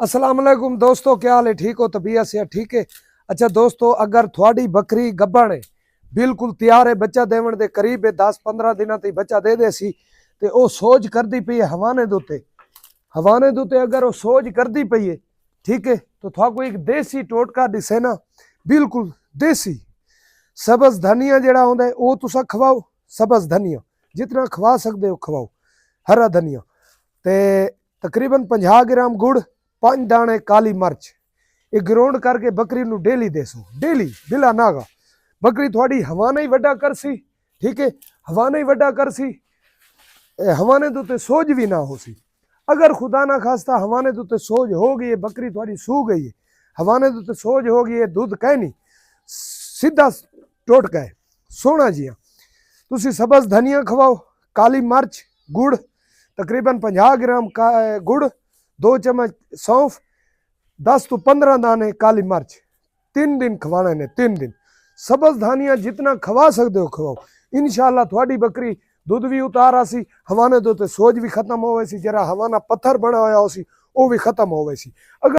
अस्सलाम वालेकुम दोस्तों, क्या हाल है? ठीक हो? तबीयत से ठीक है? अच्छा दोस्तों, अगर थोड़ी बकरी गब्बण है, बिल्कुल तैयार है, बच्चा देवन दे करीब है, 10-15 दिन तक बच्चा दे देसी ते ओ सोच करदी पई है हवाने दुते अगर वो सोच करदी पई है, ठीक है, तो थाको एक देसी टोटका दिसे ना, बिल्कुल देसी सब्ज धनिया जेड़ा होंदा है वो तुसा खवाओ। सब्ज धनिया जितना खवा सकते हो खवाओ। हरा धनिया ते तकरीबन 50 ग्राम गुड़, 5 दाने काली मिर्च, ये ग्राउंड करके बकरी नू डेली देसो, डेली बिला नागा। बकरी थोड़ी हवाने ही वड्डा करसी, ठीक है, हवाने ही वड्डा करसी, हवाने तो सोज भी ना हो सी। अगर खुदा ना खास्ता हवाने तो सोज हो गई है, बकरी थोड़ी सू गई है, हवाने तो सोज हो गई है, दूध कह नहीं सीधा टोटका है सोना जिया। तुसी सब्ज धनिया खवाओ, काली मिर्च, गुड़ तकरीबन 50 ग्राम का गुड़, 2 चम्मच सौंफ, 10 तो 15 दाने काली मिर्च, 3 दिन खवाने ने, 3 दिन। सब्ज धनिया जितना खवा सकते हो खवाओ, इंशाअल्लाह थोड़ी बकरी दूध भी उतार आसी, हवाने तो सोज भी खत्म हो वैसी, जरा हवाना पत्थर बना होया हो सी वो भी खत्म हो वैसी। अगर